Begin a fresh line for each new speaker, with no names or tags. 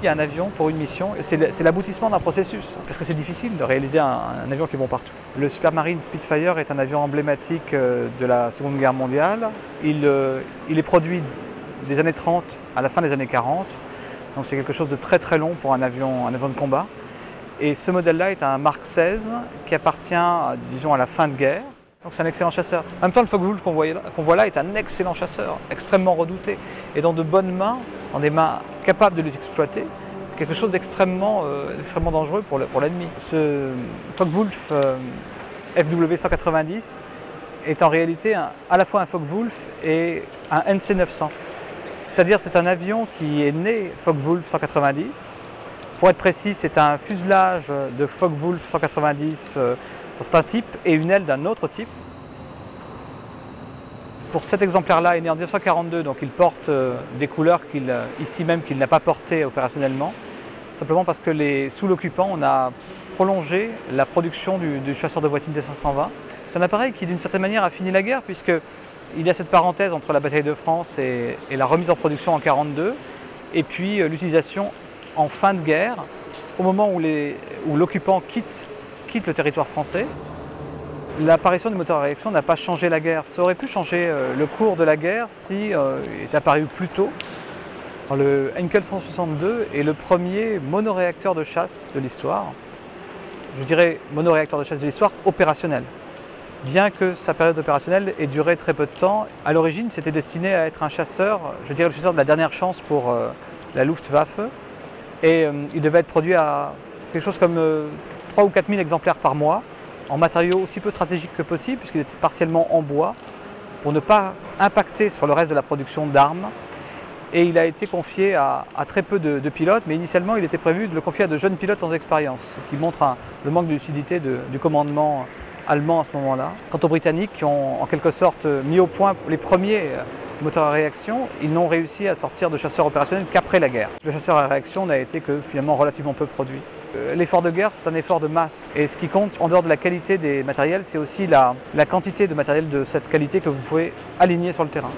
Il y a un avion pour une mission, c'est l'aboutissement d'un processus, parce que c'est difficile de réaliser un avion qui est bon partout. Le Supermarine Spitfire est un avion emblématique de la Seconde Guerre mondiale. Il est produit des années 30 à la fin des années 40, donc c'est quelque chose de très très long pour un avion de combat. Et ce modèle-là est un Mark XVI qui appartient, disons, à la fin de guerre. Donc c'est un excellent chasseur. En même temps, le Focke-Wulf qu'on voit là est un excellent chasseur, extrêmement redouté, et dans de bonnes mains, dans des mains capables de l'exploiter, quelque chose d'extrêmement dangereux pour l'ennemi. Ce Focke-Wulf FW190 est en réalité à la fois un Focke-Wulf et un NC900. C'est-à-dire c'est un avion qui est né Focke-Wulf 190. Pour être précis, c'est un fuselage de Focke-Wulf 190 d'un type et une aile d'un autre type. Pour cet exemplaire-là, il est né en 1942, donc il porte des couleurs ici même qu'il n'a pas portées opérationnellement, simplement parce que sous l'occupant, on a prolongé la production du chasseur de Voitine D520. C'est un appareil qui, d'une certaine manière, a fini la guerre, puisqu'il y a cette parenthèse entre la bataille de France et la remise en production en 1942, et puis l'utilisation en fin de guerre, au moment où l'occupant quitte le territoire français. L'apparition du moteur à réaction n'a pas changé la guerre. Ça aurait pu changer le cours de la guerre si il est apparu plus tôt. Alors, le Heinkel 162 est le premier monoréacteur de chasse de l'histoire. Je dirais monoréacteur de chasse de l'histoire opérationnel. Bien que sa période opérationnelle ait duré très peu de temps, à l'origine c'était destiné à être un chasseur, je dirais le chasseur de la dernière chance pour la Luftwaffe. Et il devait être produit à quelque chose comme 3 ou 4 000 exemplaires par mois, en matériaux aussi peu stratégiques que possible, puisqu'il était partiellement en bois, pour ne pas impacter sur le reste de la production d'armes. Et il a été confié à très peu de pilotes, mais initialement il était prévu de le confier à de jeunes pilotes sans expérience, ce qui montre le manque de lucidité du commandement allemand à ce moment-là. Quant aux Britanniques, qui ont en quelque sorte mis au point les premiers moteurs à réaction, ils n'ont réussi à sortir de chasseurs opérationnels qu'après la guerre. Le chasseur à réaction n'a été que finalement relativement peu produit. L'effort de guerre, c'est un effort de masse. Et ce qui compte, en dehors de la qualité des matériels, c'est aussi la quantité de matériel de cette qualité que vous pouvez aligner sur le terrain.